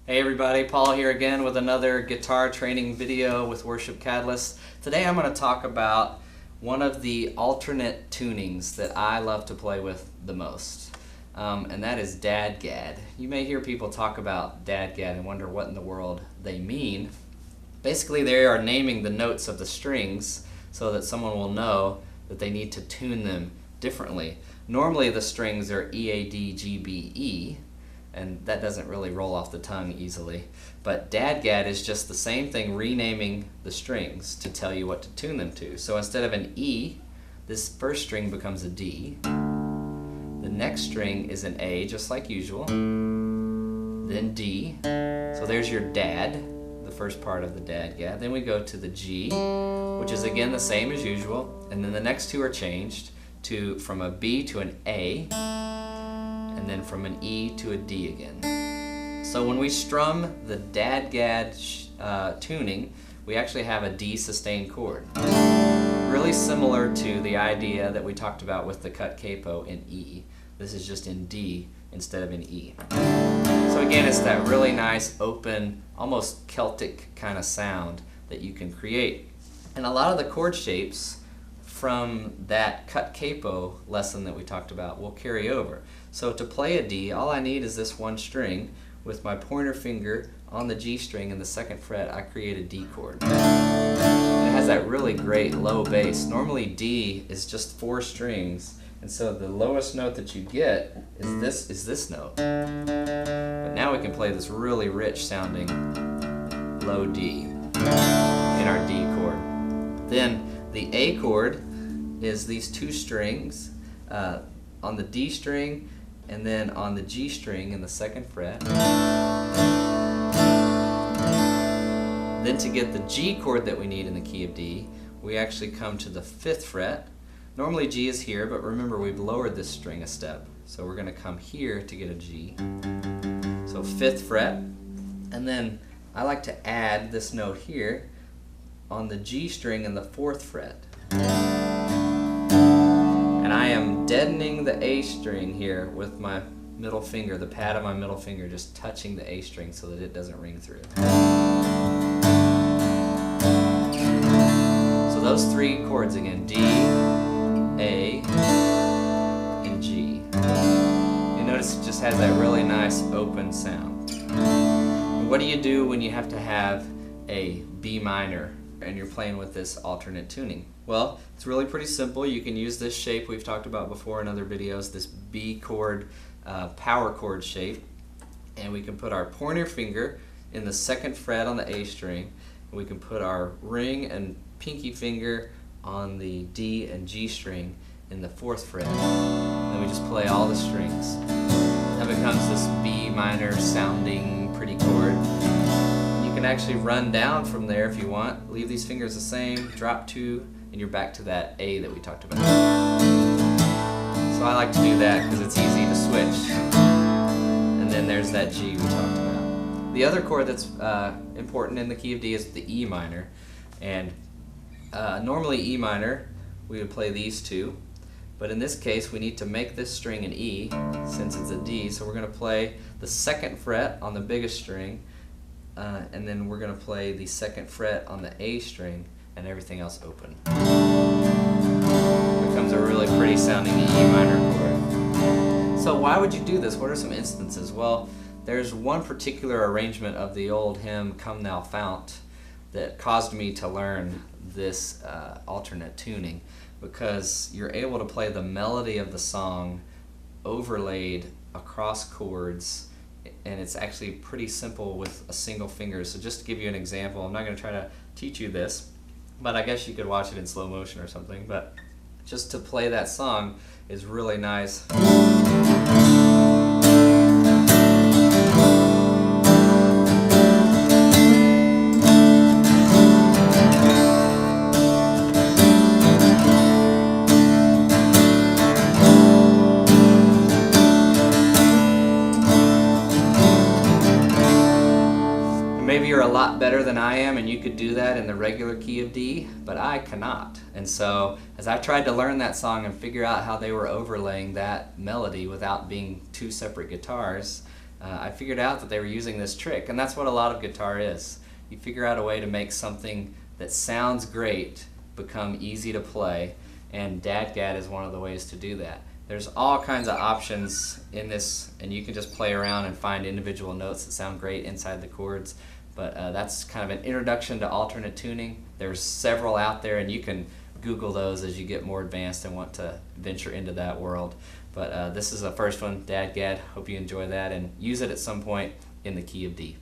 Hey everybody, Paul here again with another guitar training video with Worship Catalyst. Today I'm going to talk about one of the alternate tunings that I love to play with the most, and that is DADGAD. You may hear people talk about DADGAD and wonder what in the world they mean. Basically they are naming the notes of the strings so that someone will know that they need to tune them differently. Normally the strings are E, A, D, G, B, E, and that doesn't really roll off the tongue easily. But DADGAD is just the same thing, renaming the strings to tell you what to tune them to. So instead of an E, this first string becomes a D. The next string is an A, just like usual. Then D. So there's your DAD, the first part of the DADGAD. Then we go to the G, which is again the same as usual. And then the next two are changed from a B to an A, and then from an E to a D again. So when we strum the DADGAD tuning, we actually have a D sustained chord. Really similar to the idea that we talked about with the cut capo in E. This is just in D instead of in E. So again, it's that really nice, open, almost Celtic kind of sound that you can create. And a lot of the chord shapes from that cut capo lesson that we talked about will carry over. So to play a D, all I need is this one string. With my pointer finger on the G string and the second fret, I create a D chord. And it has that really great low bass. Normally D is just 4 strings, and so the lowest note that you get is this note. But now we can play this really rich sounding low D in our D chord. Then the A chord is these 2 strings on the D string and then on the G string in the second fret. Then to get the G chord that we need in the key of D, we actually come to the 5th fret. Normally G is here, but remember we've lowered this string a step. So we're going to come here to get a G. So 5th fret, and then I like to add this note here on the G string in the 4th fret. And I am deadening the A string here with my middle finger, the pad of my middle finger, just touching the A string so that it doesn't ring through. So those 3 chords again, D, A, and G. You notice it just has that really nice open sound. And what do you do when you have to have a B minor and you're playing with this alternate tuning? Well, it's really pretty simple. You can use this shape we've talked about before in other videos, this B chord power chord shape, and we can put our pointer finger in the 2nd fret on the A string, and we can put our ring and pinky finger on the D and G string in the 4th fret, and then we just play all the strings. That becomes this B minor sounding pretty chord. You can actually run down from there if you want. Leave these fingers the same, drop 2, and you're back to that A that we talked about. So I like to do that because it's easy to switch. And then there's that G we talked about. The other chord that's important in the key of D is the E minor. And normally E minor, we would play these 2. But in this case, we need to make this string an E since it's a D. So we're going to play the 2nd fret on the biggest string, and then we're going to play the 2nd fret on the A string, and everything else open. It becomes a really pretty sounding E minor chord. So why would you do this? What are some instances? Well, there's one particular arrangement of the old hymn, Come Thou Fount, that caused me to learn this alternate tuning, because you're able to play the melody of the song overlaid across chords, and it's actually pretty simple with a single finger. So just to give you an example, I'm not going to try to teach you this, but I guess you could watch it in slow motion or something. But just to play that song is really nice. Maybe you're a lot better than I am and you could do that in the regular key of D, but I cannot. And so as I tried to learn that song and figure out how they were overlaying that melody without being 2 separate guitars, I figured out that they were using this trick, and that's what a lot of guitar is. You figure out a way to make something that sounds great become easy to play, and DADGAD is one of the ways to do that. There's all kinds of options in this, and you can just play around and find individual notes that sound great inside the chords. But that's kind of an introduction to alternate tuning. There's several out there, and you can Google those as you get more advanced and want to venture into that world. But this is the first one, DADGAD. Hope you enjoy that and use it at some point in the key of D.